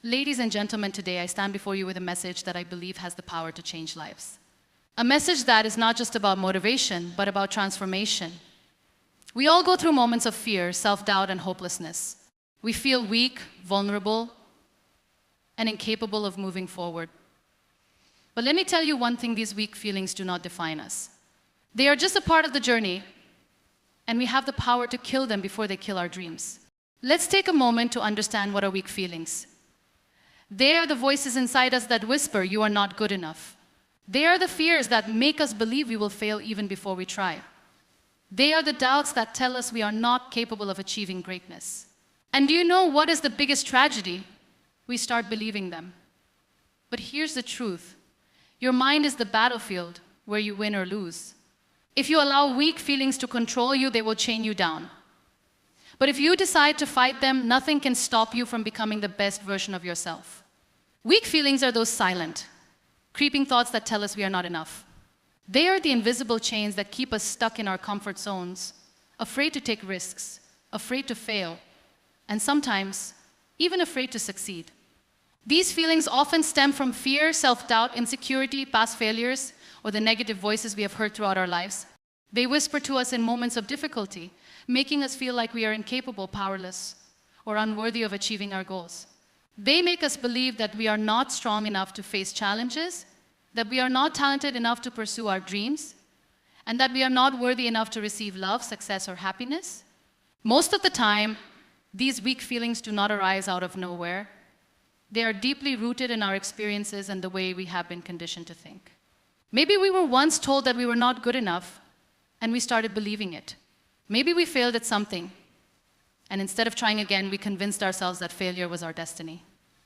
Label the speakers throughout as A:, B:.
A: Ladies and gentlemen, today I stand before you with a message that I believe has the power to change lives. A message that is not just about motivation, but about transformation. We all go through moments of fear, self-doubt, and hopelessness. We feel weak, vulnerable, and incapable of moving forward. But let me tell you one thing, these weak feelings do not define us. They are just a part of the journey, and we have the power to kill them before they kill our dreams. Let's take a moment to understand what are weak feelings. They are the voices inside us that whisper, "You are not good enough." They are the fears that make us believe we will fail even before we try. They are the doubts that tell us we are not capable of achieving greatness. And do you know what is the biggest tragedy? We start believing them. But here's the truth. Your mind is the battlefield where you win or lose. If you allow weak feelings to control you, they will chain you down. But if you decide to fight them, nothing can stop you from becoming the best version of yourself. Weak feelings are those silent, creeping thoughts that tell us we are not enough. They are the invisible chains that keep us stuck in our comfort zones, afraid to take risks, afraid to fail, and sometimes even afraid to succeed. These feelings often stem from fear, self-doubt, insecurity, past failures, or the negative voices we have heard throughout our lives. They whisper to us in moments of difficulty, making us feel like we are incapable, powerless, or unworthy of achieving our goals. They make us believe that we are not strong enough to face challenges, that we are not talented enough to pursue our dreams, and that we are not worthy enough to receive love, success, or happiness. Most of the time, these weak feelings do not arise out of nowhere. They are deeply rooted in our experiences and the way we have been conditioned to think. Maybe we were once told that we were not good enough, and we started believing it. Maybe we failed at something, and instead of trying again, we convinced ourselves that failure was our destiny.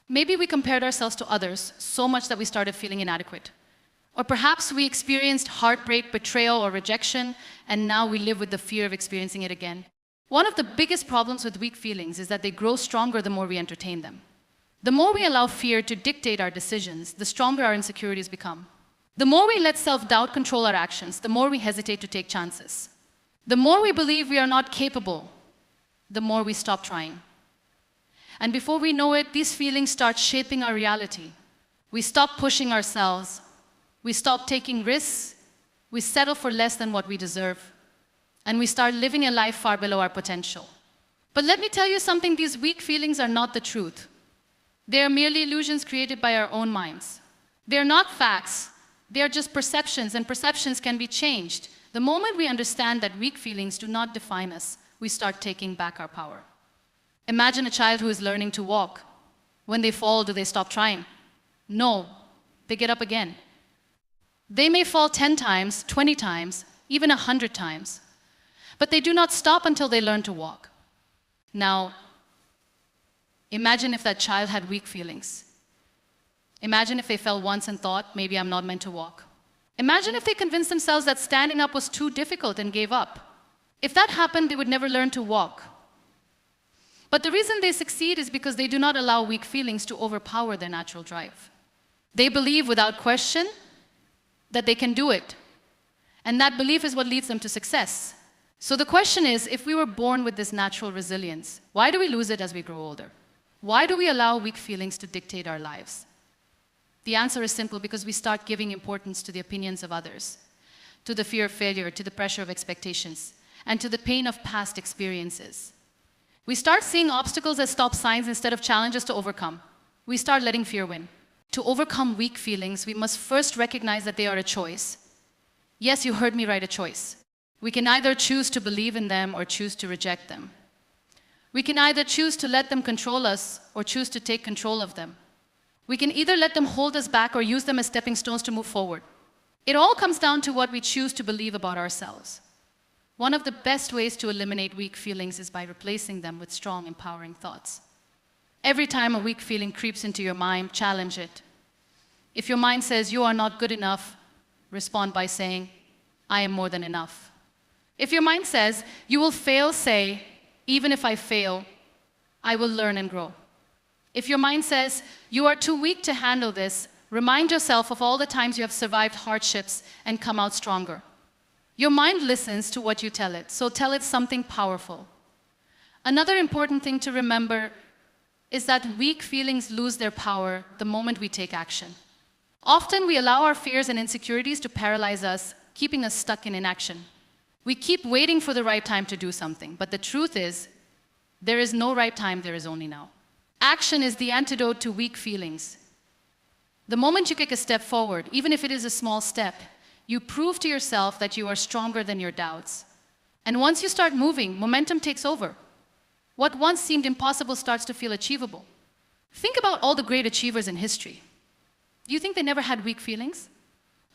A: Maybe we compared ourselves to others so much that we started feeling inadequate. Or perhaps we experienced heartbreak, betrayal, or rejection, and now we live with the fear of experiencing it again. One of the biggest problems with weak feelings is that they grow stronger the more we entertain them. The more we allow fear to dictate our decisions, the stronger our insecurities become. The more we let self-doubt control our actions, the more we hesitate to take chances. The more we believe we are not capable, the more we stop trying. And before we know it, these feelings start shaping our reality. We stop pushing ourselves. We stop taking risks. We settle for less than what we deserve. And we start living a life far below our potential. But let me tell you something, these weak feelings are not the truth. They are merely illusions created by our own minds. They are not facts. They are just perceptions, and perceptions can be changed. The moment we understand that weak feelings do not define us, we start taking back our power. Imagine a child who is learning to walk. When they fall, do they stop trying? No, they get up again. They may fall 10 times, 20 times, even 100 times, but they do not stop until they learn to walk. Now, imagine if that child had weak feelings. Imagine if they fell once and thought, maybe I'm not meant to walk. Imagine if they convinced themselves that standing up was too difficult and gave up. If that happened, they would never learn to walk. But the reason they succeed is because they do not allow weak feelings to overpower their natural drive. They believe without question that they can do it. And that belief is what leads them to success. So the question is, if we were born with this natural resilience, why do we lose it as we grow older? Why do we allow weak feelings to dictate our lives? The answer is simple, because we start giving importance to the opinions of others, to the fear of failure, to the pressure of expectations, and to the pain of past experiences. We start seeing obstacles as stop signs instead of challenges to overcome. We start letting fear win. To overcome weak feelings, we must first recognize that they are a choice. Yes, you heard me right, a choice. We can either choose to believe in them or choose to reject them. We can either choose to let them control us or choose to take control of them. We can either let them hold us back or use them as stepping stones to move forward. It all comes down to what we choose to believe about ourselves. One of the best ways to eliminate weak feelings is by replacing them with strong, empowering thoughts. Every time a weak feeling creeps into your mind, challenge it. If your mind says you are not good enough, respond by saying, I am more than enough. If your mind says you will fail, say, even if I fail, I will learn and grow. If your mind says you are too weak to handle this, remind yourself of all the times you have survived hardships and come out stronger. Your mind listens to what you tell it, so tell it something powerful. Another important thing to remember is that weak feelings lose their power the moment we take action. Often we allow our fears and insecurities to paralyze us, keeping us stuck in inaction. We keep waiting for the right time to do something, but the truth is, there is no right time, there is only now. Action is the antidote to weak feelings. The moment you take a step forward, even if it is a small step, you prove to yourself that you are stronger than your doubts. And once you start moving, momentum takes over. What once seemed impossible starts to feel achievable. Think about all the great achievers in history. Do you think they never had weak feelings?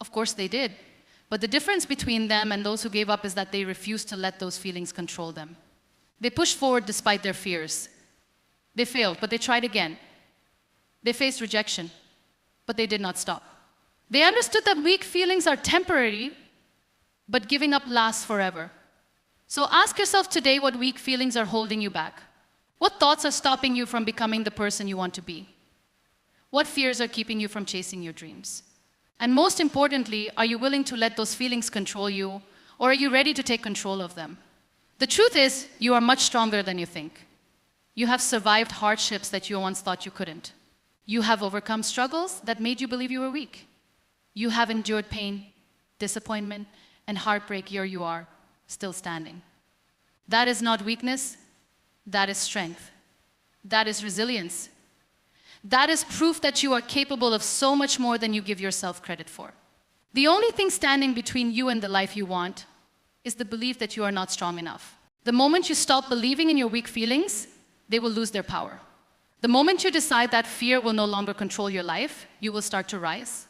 A: Of course they did. But the difference between them and those who gave up is that they refused to let those feelings control them. They pushed forward despite their fears. They failed, but they tried again. They faced rejection, but they did not stop. They understood that weak feelings are temporary, but giving up lasts forever. So ask yourself today what weak feelings are holding you back. What thoughts are stopping you from becoming the person you want to be? What fears are keeping you from chasing your dreams? And most importantly, are you willing to let those feelings control you, or are you ready to take control of them? The truth is, you are much stronger than you think. You have survived hardships that you once thought you couldn't. You have overcome struggles that made you believe you were weak. You have endured pain, disappointment, and heartbreak. Here you are, still standing. That is not weakness, that is strength. That is resilience. That is proof that you are capable of so much more than you give yourself credit for. The only thing standing between you and the life you want is the belief that you are not strong enough. The moment you stop believing in your weak feelings, they will lose their power. The moment you decide that fear will no longer control your life, you will start to rise.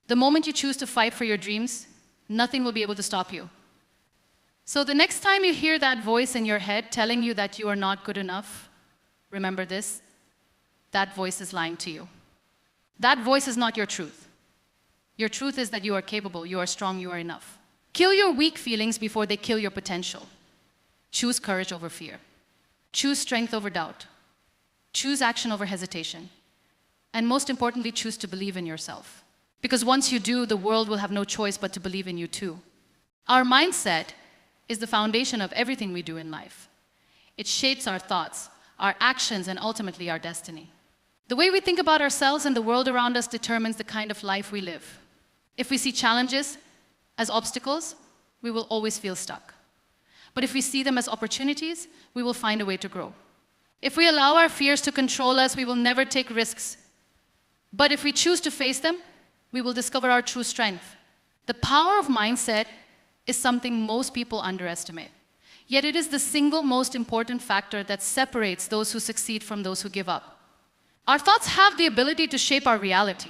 A: The moment you choose to fight for your dreams, nothing will be able to stop you. So the next time you hear that voice in your head telling you that you are not good enough, remember this: that voice is lying to you. That voice is not your truth. Your truth is that you are capable, you are strong, you are enough. Kill your weak feelings before they kill your potential. Choose courage over fear. Choose strength over doubt. Choose action over hesitation. And most importantly, choose to believe in yourself. Because once you do, the world will have no choice but to believe in you too. Our mindset is the foundation of everything we do in life. It shapes our thoughts, our actions, and ultimately our destiny. The way we think about ourselves and the world around us determines the kind of life we live. If we see challenges as obstacles, we will always feel stuck. But if we see them as opportunities, we will find a way to grow. If we allow our fears to control us, we will never take risks. But if we choose to face them, we will discover our true strength. The power of mindset is something most people underestimate. Yet it is the single most important factor that separates those who succeed from those who give up. Our thoughts have the ability to shape our reality.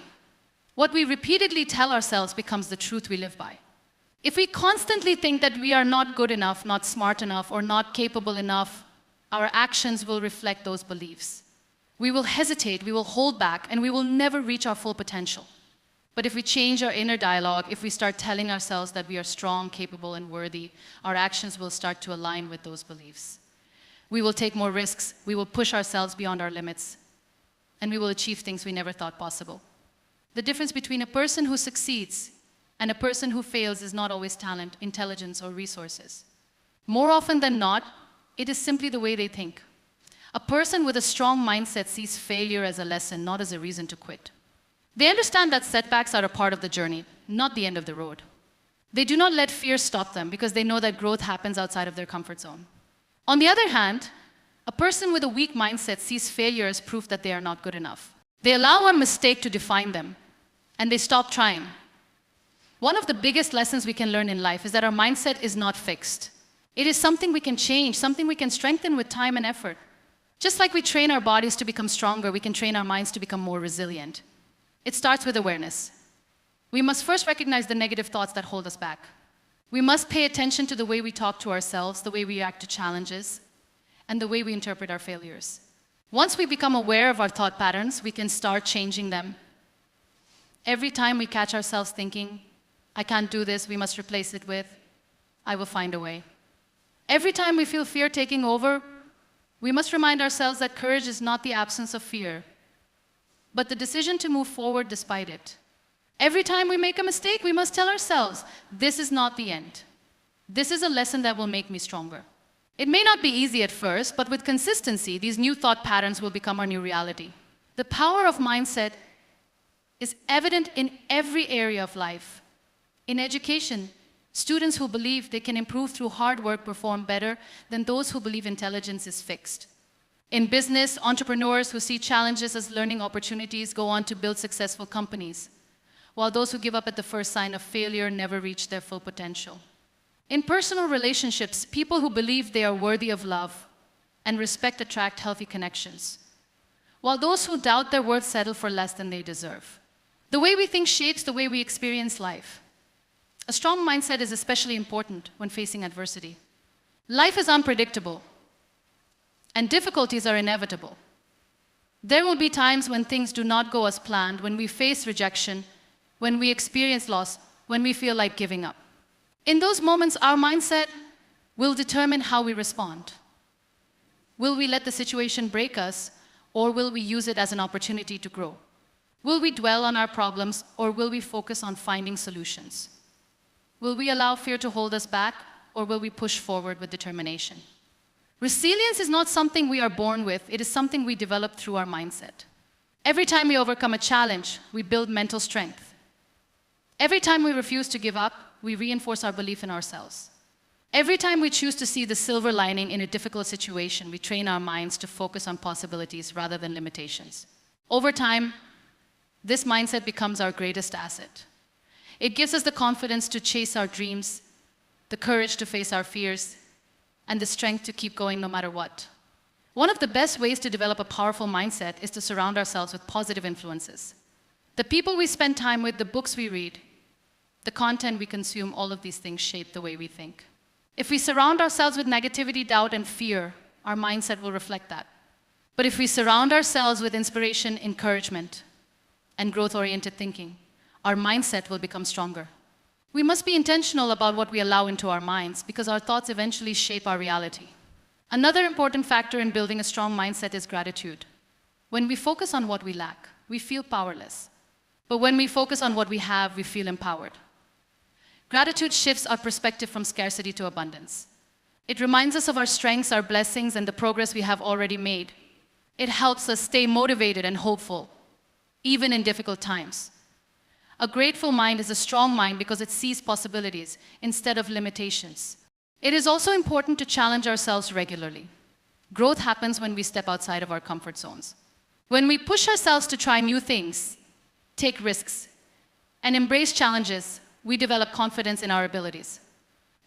A: What we repeatedly tell ourselves becomes the truth we live by. If we constantly think that we are not good enough, not smart enough, or not capable enough, our actions will reflect those beliefs. We will hesitate, we will hold back, and we will never reach our full potential. But if we change our inner dialogue, if we start telling ourselves that we are strong, capable, and worthy, our actions will start to align with those beliefs. We will take more risks, we will push ourselves beyond our limits, and we will achieve things we never thought possible. The difference between a person who succeeds and a person who fails is not always talent, intelligence, or resources. More often than not, it is simply the way they think. A person with a strong mindset sees failure as a lesson, not as a reason to quit. They understand that setbacks are a part of the journey, not the end of the road. They do not let fear stop them because they know that growth happens outside of their comfort zone. On the other hand, a person with a weak mindset sees failure as proof that they are not good enough. They allow a mistake to define them, and they stop trying. One of the biggest lessons we can learn in life is that our mindset is not fixed. It is something we can change, something we can strengthen with time and effort. Just like we train our bodies to become stronger, we can train our minds to become more resilient. It starts with awareness. We must first recognize the negative thoughts that hold us back. We must pay attention to the way we talk to ourselves, the way we react to challenges, and the way we interpret our failures. Once we become aware of our thought patterns, we can start changing them. Every time we catch ourselves thinking, I can't do this, we must replace it with, I will find a way. Every time we feel fear taking over, we must remind ourselves that courage is not the absence of fear, but the decision to move forward despite it. Every time we make a mistake, we must tell ourselves, this is not the end. This is a lesson that will make me stronger. It may not be easy at first, but with consistency, these new thought patterns will become our new reality. The power of mindset is evident in every area of life. In education, students who believe they can improve through hard work perform better than those who believe intelligence is fixed. In business, entrepreneurs who see challenges as learning opportunities go on to build successful companies, while those who give up at the first sign of failure never reach their full potential. In personal relationships, people who believe they are worthy of love and respect attract healthy connections, while those who doubt their worth settle for less than they deserve. The way we think shapes the way we experience life. A strong mindset is especially important when facing adversity. Life is unpredictable, and difficulties are inevitable. There will be times when things do not go as planned, when we face rejection, when we experience loss, when we feel like giving up. In those moments, our mindset will determine how we respond. Will we let the situation break us, or will we use it as an opportunity to grow? Will we dwell on our problems, or will we focus on finding solutions? Will we allow fear to hold us back, or will we push forward with determination? Resilience is not something we are born with, it is something we develop through our mindset. Every time we overcome a challenge, we build mental strength. Every time we refuse to give up, we reinforce our belief in ourselves. Every time we choose to see the silver lining in a difficult situation, we train our minds to focus on possibilities rather than limitations. Over time, this mindset becomes our greatest asset. It gives us the confidence to chase our dreams, the courage to face our fears, and the strength to keep going no matter what. One of the best ways to develop a powerful mindset is to surround ourselves with positive influences. The people we spend time with, the books we read, the content we consume, all of these things shape the way we think. If we surround ourselves with negativity, doubt, and fear, our mindset will reflect that. But if we surround ourselves with inspiration, encouragement, and growth-oriented thinking, our mindset will become stronger. We must be intentional about what we allow into our minds because our thoughts eventually shape our reality. Another important factor in building a strong mindset is gratitude. When we focus on what we lack, we feel powerless. But when we focus on what we have, we feel empowered. Gratitude shifts our perspective from scarcity to abundance. It reminds us of our strengths, our blessings, and the progress we have already made. It helps us stay motivated and hopeful, even in difficult times. A grateful mind is a strong mind because it sees possibilities instead of limitations. It is also important to challenge ourselves regularly. Growth happens when we step outside of our comfort zones. When we push ourselves to try new things, take risks, and embrace challenges, we develop confidence in our abilities.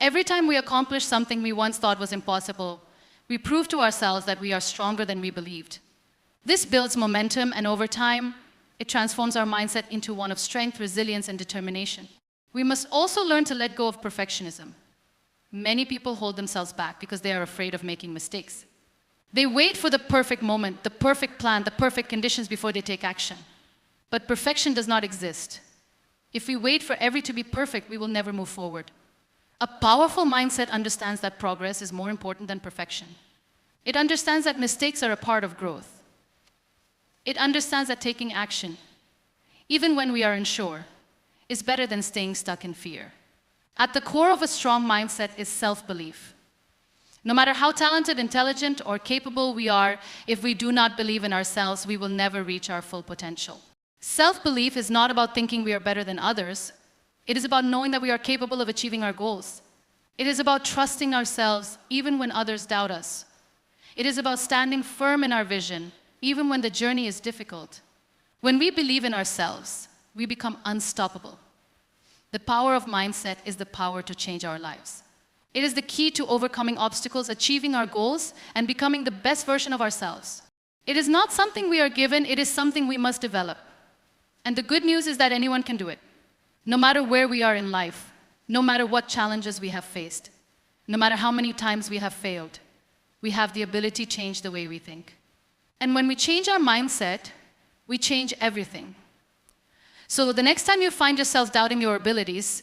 A: Every time we accomplish something we once thought was impossible, we prove to ourselves that we are stronger than we believed. This builds momentum, and over time, it transforms our mindset into one of strength, resilience, and determination. We must also learn to let go of perfectionism. Many people hold themselves back because they are afraid of making mistakes. They wait for the perfect moment, the perfect plan, the perfect conditions before they take action. But perfection does not exist. If we wait for everything to be perfect, we will never move forward. A powerful mindset understands that progress is more important than perfection. It understands that mistakes are a part of growth. It understands that taking action, even when we are unsure, is better than staying stuck in fear. At the core of a strong mindset is self-belief. No matter how talented, intelligent, or capable we are, if we do not believe in ourselves, we will never reach our full potential. Self-belief is not about thinking we are better than others. It is about knowing that we are capable of achieving our goals. It is about trusting ourselves even when others doubt us. It is about standing firm in our vision even when the journey is difficult. When we believe in ourselves, we become unstoppable. The power of mindset is the power to change our lives. It is the key to overcoming obstacles, achieving our goals, and becoming the best version of ourselves. It is not something we are given, it is something we must develop. And the good news is that anyone can do it. No matter where we are in life, no matter what challenges we have faced, no matter how many times we have failed, we have the ability to change the way we think. And when we change our mindset, we change everything. So the next time you find yourself doubting your abilities,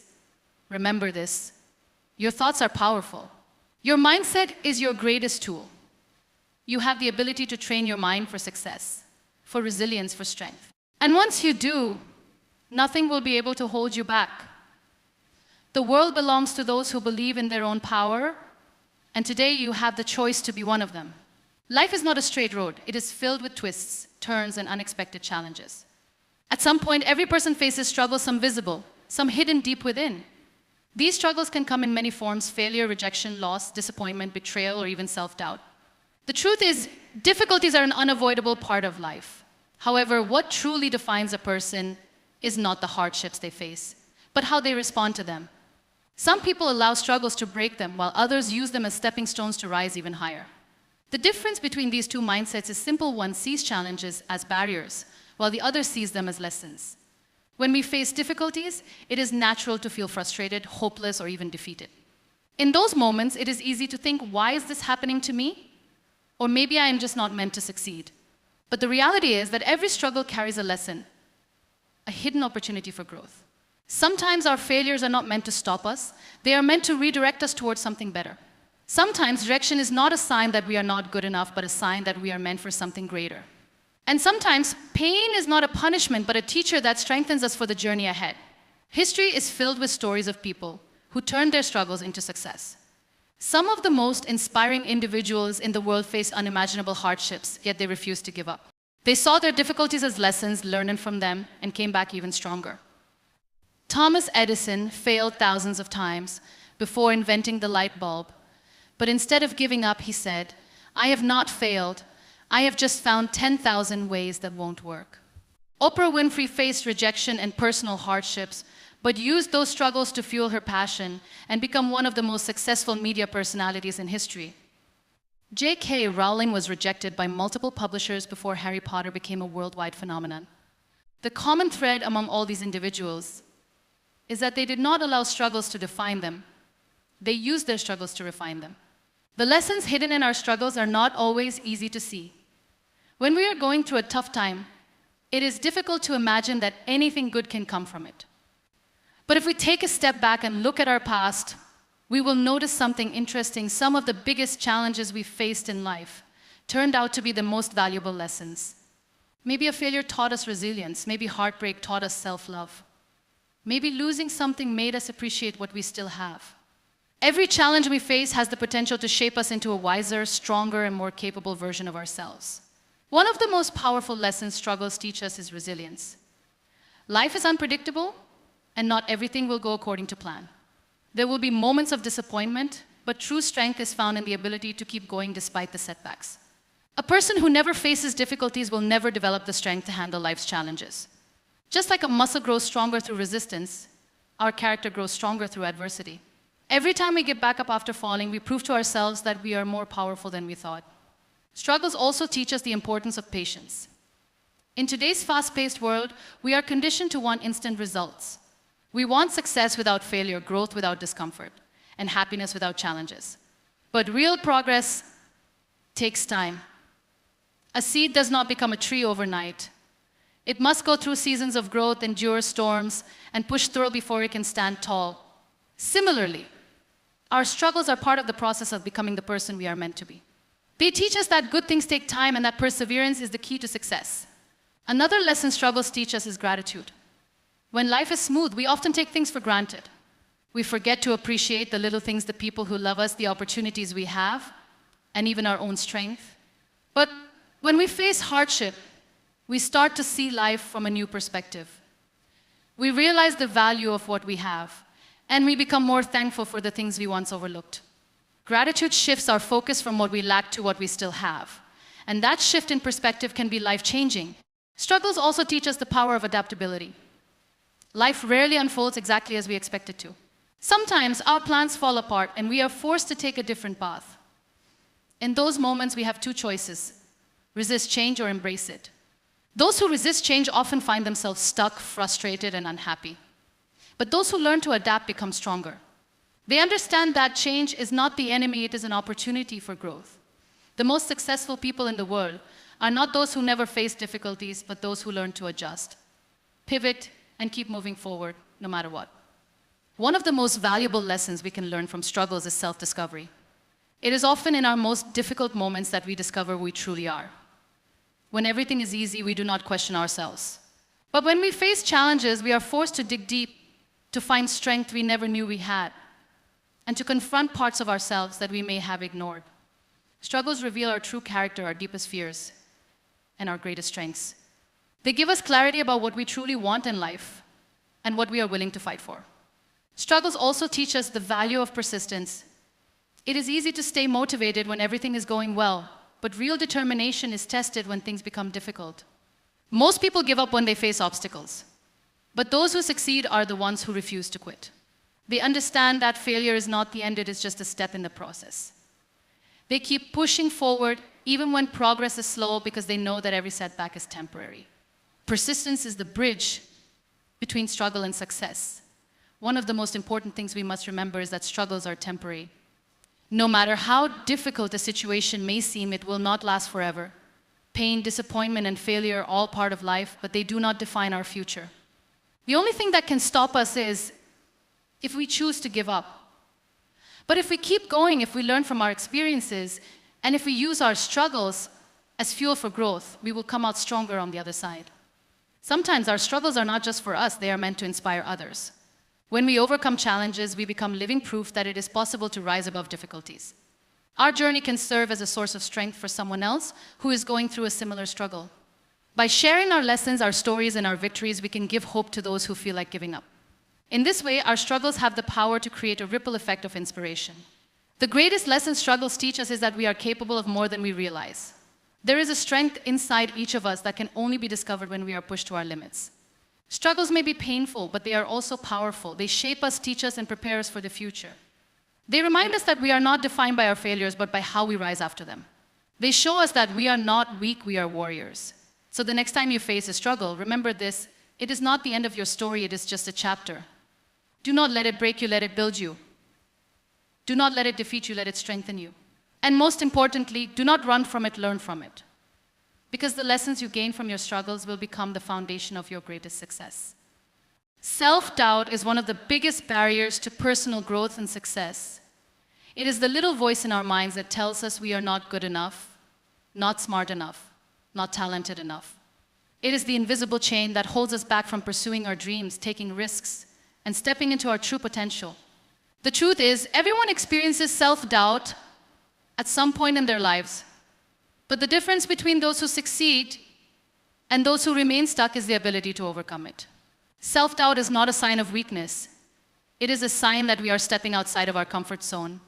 A: remember this: your thoughts are powerful. Your mindset is your greatest tool. You have the ability to train your mind for success, for resilience, for strength. And once you do, nothing will be able to hold you back. The world belongs to those who believe in their own power And today you have the choice to be one of them. Life is not a straight road. It is filled with twists, turns, and unexpected challenges. At some point, every person faces struggles, some visible, some hidden deep within. These struggles can come in many forms: failure, rejection, loss, disappointment, betrayal, or even self-doubt. The truth is, difficulties are an unavoidable part of life. However, what truly defines a person is not the hardships they face, but how they respond to them. Some people allow struggles to break them, while others use them as stepping stones to rise even higher. The difference between these two mindsets is simple. One sees challenges as barriers, while the other sees them as lessons. When we face difficulties, it is natural to feel frustrated, hopeless, or even defeated. In those moments, it is easy to think, why is this happening to me? Or maybe I am just not meant to succeed. But the reality is that every struggle carries a lesson, a hidden opportunity for growth. Sometimes our failures are not meant to stop us. They are meant to redirect us towards something better. Sometimes rejection is not a sign that we are not good enough, but a sign that we are meant for something greater. And sometimes pain is not a punishment, but a teacher that strengthens us for the journey ahead. History is filled with stories of people who turned their struggles into success. Some of the most inspiring individuals in the world faced unimaginable hardships, yet they refused to give up. They saw their difficulties as lessons, learned from them, and came back even stronger. Thomas Edison failed thousands of times before inventing the light bulb, but instead of giving up, he said, "I have not failed. I have just found 10,000 ways that won't work." Oprah Winfrey faced rejection and personal hardships, but used those struggles to fuel her passion and become one of the most successful media personalities in history. J.K. Rowling was rejected by multiple publishers before Harry Potter became a worldwide phenomenon. The common thread among all these individuals is that they did not allow struggles to define them. They used their struggles to refine them. The lessons hidden in our struggles are not always easy to see. When we are going through a tough time, it is difficult to imagine that anything good can come from it. But if we take a step back and look at our past, we will notice something interesting. Some of the biggest challenges we faced in life turned out to be the most valuable lessons. Maybe a failure taught us resilience. Maybe heartbreak taught us self-love. Maybe losing something made us appreciate what we still have. Every challenge we face has the potential to shape us into a wiser, stronger, and more capable version of ourselves. One of the most powerful lessons struggles teach us is resilience. Life is unpredictable, and not everything will go according to plan. There will be moments of disappointment, but true strength is found in the ability to keep going despite the setbacks. A person who never faces difficulties will never develop the strength to handle life's challenges. Just like a muscle grows stronger through resistance, our character grows stronger through adversity. Every time we get back up after falling, we prove to ourselves that we are more powerful than we thought. Struggles also teach us the importance of patience. In today's fast-paced world, we are conditioned to want instant results. We want success without failure, growth without discomfort, and happiness without challenges. But real progress takes time. A seed does not become a tree overnight. It must go through seasons of growth, endure storms, and push through before it can stand tall. Similarly, our struggles are part of the process of becoming the person we are meant to be. They teach us that good things take time and that perseverance is the key to success. Another lesson struggles teach us is gratitude. When life is smooth, we often take things for granted. We forget to appreciate the little things, the people who love us, the opportunities we have, and even our own strength. But when we face hardship, we start to see life from a new perspective. We realize the value of what we have, and we become more thankful for the things we once overlooked. Gratitude shifts our focus from what we lack to what we still have. And that shift in perspective can be life-changing. Struggles also teach us the power of adaptability. Life rarely unfolds exactly as we expect it to. Sometimes our plans fall apart and we are forced to take a different path. In those moments, we have two choices: resist change or embrace it. Those who resist change often find themselves stuck, frustrated, and unhappy. But those who learn to adapt become stronger. They understand that change is not the enemy, it is an opportunity for growth. The most successful people in the world are not those who never face difficulties, but those who learn to adjust, pivot, and keep moving forward no matter what. One of the most valuable lessons we can learn from struggles is self-discovery. It is often in our most difficult moments that we discover who we truly are. When everything is easy, we do not question ourselves. But when we face challenges, we are forced to dig deep to find strength we never knew we had. and to confront parts of ourselves that we may have ignored. Struggles reveal our true character, our deepest fears, and our greatest strengths. They give us clarity about what we truly want in life and what we are willing to fight for. Struggles also teach us the value of persistence. It is easy to stay motivated when everything is going well, but real determination is tested when things become difficult. Most people give up when they face obstacles, but those who succeed are the ones who refuse to quit. They understand that failure is not the end, it is just a step in the process. They keep pushing forward even when progress is slow because they know that every setback is temporary. Persistence is the bridge between struggle and success. One of the most important things we must remember is that struggles are temporary. No matter how difficult a situation may seem, it will not last forever. Pain, disappointment, and failure are all part of life, but they do not define our future. The only thing that can stop us is if we choose to give up. But if we keep going, if we learn from our experiences, and if we use our struggles as fuel for growth, we will come out stronger on the other side. Sometimes our struggles are not just for us, they are meant to inspire others. When we overcome challenges, we become living proof that it is possible to rise above difficulties. Our journey can serve as a source of strength for someone else who is going through a similar struggle. By sharing our lessons, our stories, and our victories, we can give hope to those who feel like giving up. In this way, our struggles have the power to create a ripple effect of inspiration. The greatest lesson struggles teach us is that we are capable of more than we realize. There is a strength inside each of us that can only be discovered when we are pushed to our limits. Struggles may be painful, but they are also powerful. They shape us, teach us, and prepare us for the future. They remind us that we are not defined by our failures, but by how we rise after them. They show us that we are not weak, we are warriors. So the next time you face a struggle, remember this: it is not the end of your story, it is just a chapter. Do not let it break you, let it build you. Do not let it defeat you, let it strengthen you. And most importantly, do not run from it, learn from it. Because the lessons you gain from your struggles will become the foundation of your greatest success. Self-doubt is one of the biggest barriers to personal growth and success. It is the little voice in our minds that tells us we are not good enough, not smart enough, not talented enough. It is the invisible chain that holds us back from pursuing our dreams, taking risks, and stepping into our true potential. The truth is, everyone experiences self-doubt at some point in their lives. But the difference between those who succeed and those who remain stuck is the ability to overcome it. Self-doubt is not a sign of weakness. It is a sign that we are stepping outside of our comfort zone,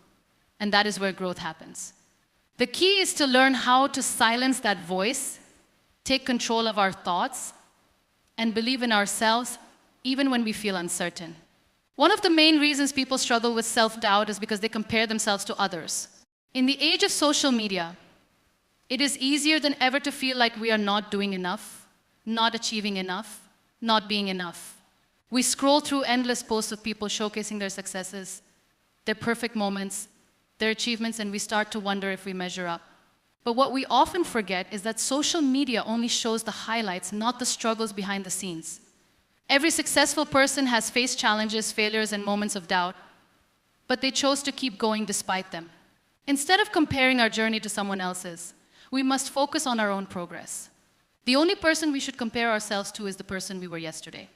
A: and that is where growth happens. The key is to learn how to silence that voice, take control of our thoughts, and believe in ourselves even when we feel uncertain. One of the main reasons people struggle with self-doubt is because they compare themselves to others. In the age of social media, it is easier than ever to feel like we are not doing enough, not achieving enough, not being enough. We scroll through endless posts of people showcasing their successes, their perfect moments, their achievements, and we start to wonder if we measure up. But what we often forget is that social media only shows the highlights, not the struggles behind the scenes. Every successful person has faced challenges, failures, and moments of doubt, but they chose to keep going despite them. Instead of comparing our journey to someone else's, we must focus on our own progress. The only person we should compare ourselves to is the person we were yesterday.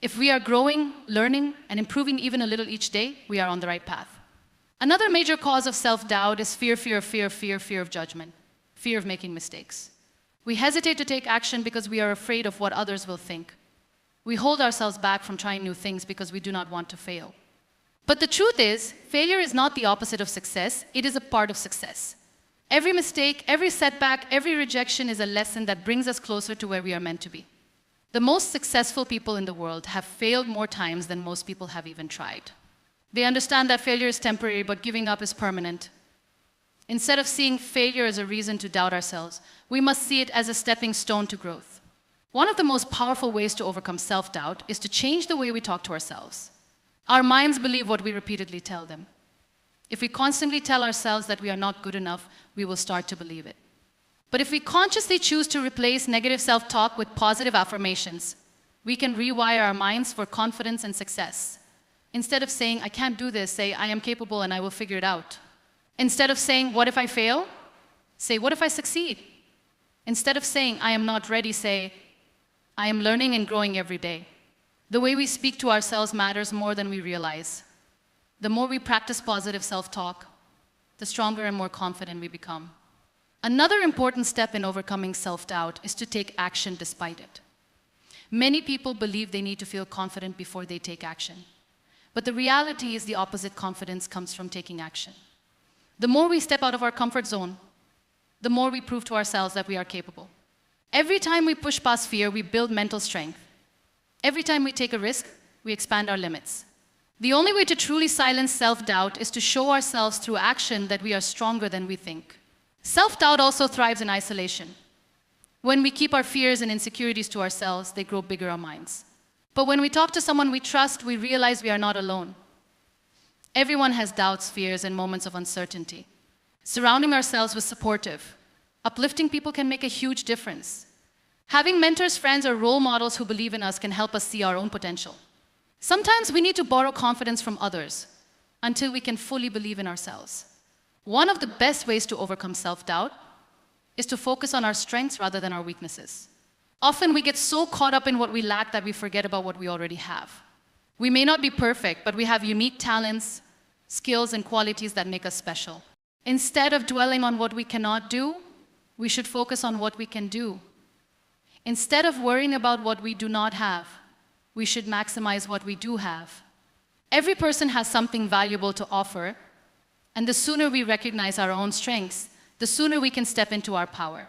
A: If we are growing, learning, and improving even a little each day, we are on the right path. Another major cause of self-doubt is fear of judgment, fear of making mistakes. We hesitate to take action because we are afraid of what others will think. We hold ourselves back from trying new things because we do not want to fail. But the truth is, failure is not the opposite of success, it is a part of success. Every mistake, every setback, every rejection is a lesson that brings us closer to where we are meant to be. The most successful people in the world have failed more times than most people have even tried. They understand that failure is temporary, but giving up is permanent. Instead of seeing failure as a reason to doubt ourselves, we must see it as a stepping stone to growth. One of the most powerful ways to overcome self-doubt is to change the way we talk to ourselves. Our minds believe what we repeatedly tell them. If we constantly tell ourselves that we are not good enough, we will start to believe it. But if we consciously choose to replace negative self-talk with positive affirmations, we can rewire our minds for confidence and success. Instead of saying, I can't do this, say, I am capable and I will figure it out. Instead of saying, what if I fail? Say, what if I succeed? Instead of saying, I am not ready, say, I am learning and growing every day. The way we speak to ourselves matters more than we realize. The more we practice positive self-talk, the stronger and more confident we become. Another important step in overcoming self-doubt is to take action despite it. Many people believe they need to feel confident before they take action. But the reality is the opposite. Confidence comes from taking action. The more we step out of our comfort zone, the more we prove to ourselves that we are capable. Every time we push past fear, we build mental strength. Every time we take a risk, we expand our limits. The only way to truly silence self-doubt is to show ourselves through action that we are stronger than we think. Self-doubt also thrives in isolation. When we keep our fears and insecurities to ourselves, they grow bigger in our minds. But when we talk to someone we trust, we realize we are not alone. Everyone has doubts, fears, and moments of uncertainty. Surrounding ourselves with supportive, uplifting people can make a huge difference. Having mentors, friends, or role models who believe in us can help us see our own potential. Sometimes we need to borrow confidence from others until we can fully believe in ourselves. One of the best ways to overcome self-doubt is to focus on our strengths rather than our weaknesses. Often we get so caught up in what we lack that we forget about what we already have. We may not be perfect, but we have unique talents, skills, and qualities that make us special. Instead of dwelling on what we cannot do, we should focus on what we can do. Instead of worrying about what we do not have, we should maximize what we do have. Every person has something valuable to offer, and the sooner we recognize our own strengths, the sooner we can step into our power.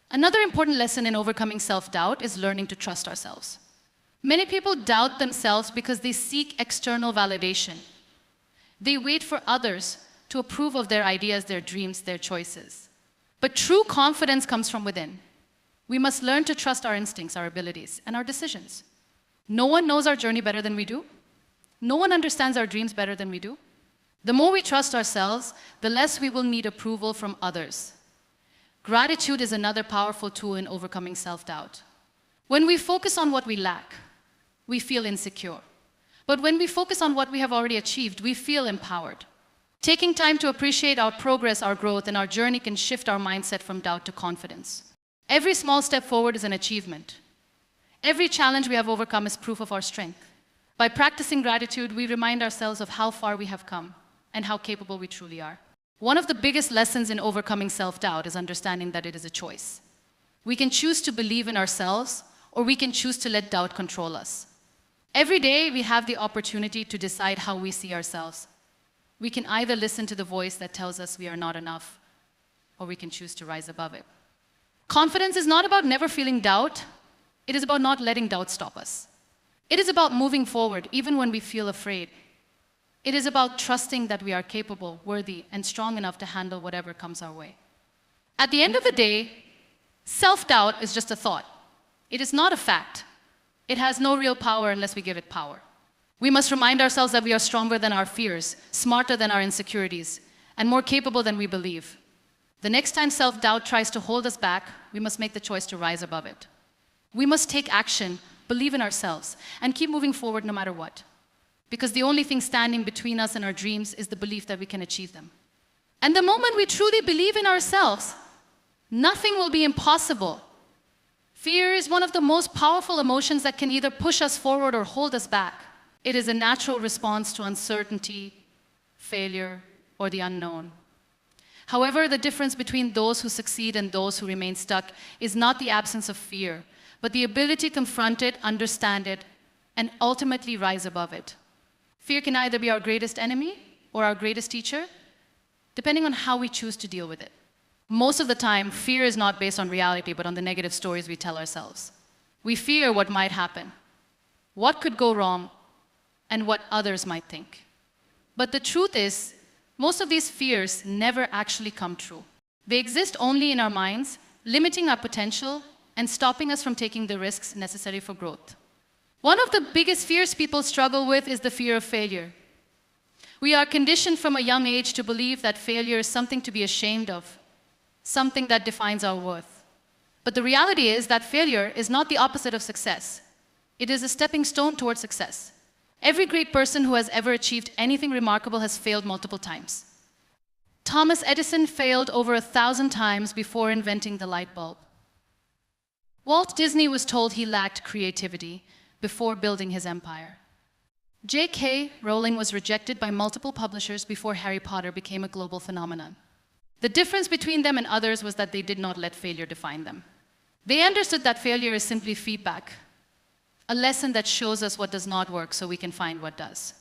A: Another important lesson in overcoming self-doubt is learning to trust ourselves. Many people doubt themselves because they seek external validation. They wait for others to approve of their ideas, their dreams, their choices. But true confidence comes from within. We must learn to trust our instincts, our abilities, and our decisions. No one knows our journey better than we do. No one understands our dreams better than we do. The more we trust ourselves, the less we will need approval from others. Gratitude is another powerful tool in overcoming self-doubt. When we focus on what we lack, we feel insecure. But when we focus on what we have already achieved, we feel empowered. Taking time to appreciate our progress, our growth, and our journey can shift our mindset from doubt to confidence. Every small step forward is an achievement. Every challenge we have overcome is proof of our strength. By practicing gratitude, we remind ourselves of how far we have come and how capable we truly are. One of the biggest lessons in overcoming self-doubt is understanding that it is a choice. We can choose to believe in ourselves, or we can choose to let doubt control us. Every day, we have the opportunity to decide how we see ourselves. We can either listen to the voice that tells us we are not enough, or we can choose to rise above it. Confidence is not about never feeling doubt. It is about not letting doubt stop us. It is about moving forward, even when we feel afraid. It is about trusting that we are capable, worthy, and strong enough to handle whatever comes our way. At the end of the day, self-doubt is just a thought. It is not a fact. It has no real power unless we give it power. We must remind ourselves that we are stronger than our fears, smarter than our insecurities, and more capable than we believe. The next time self-doubt tries to hold us back, we must make the choice to rise above it. We must take action, believe in ourselves, and keep moving forward no matter what. Because the only thing standing between us and our dreams is the belief that we can achieve them. And the moment we truly believe in ourselves, nothing will be impossible. Fear is one of the most powerful emotions that can either push us forward or hold us back. It is a natural response to uncertainty, failure, or the unknown. However, the difference between those who succeed and those who remain stuck is not the absence of fear, but the ability to confront it, understand it, and ultimately rise above it. Fear can either be our greatest enemy or our greatest teacher, depending on how we choose to deal with it. Most of the time, fear is not based on reality, but on the negative stories we tell ourselves. We fear what might happen, what could go wrong, and what others might think. But the truth is, most of these fears never actually come true. They exist only in our minds, limiting our potential and stopping us from taking the risks necessary for growth. One of the biggest fears people struggle with is the fear of failure. We are conditioned from a young age to believe that failure is something to be ashamed of, something that defines our worth. But the reality is that failure is not the opposite of success. It is a stepping stone towards success. Every great person who has ever achieved anything remarkable has failed multiple times. Thomas Edison failed over 1,000 times before inventing the light bulb. Walt Disney was told he lacked creativity before building his empire. J.K. Rowling was rejected by multiple publishers before Harry Potter became a global phenomenon. The difference between them and others was that they did not let failure define them. They understood that failure is simply feedback, a lesson that shows us what does not work so we can find what does.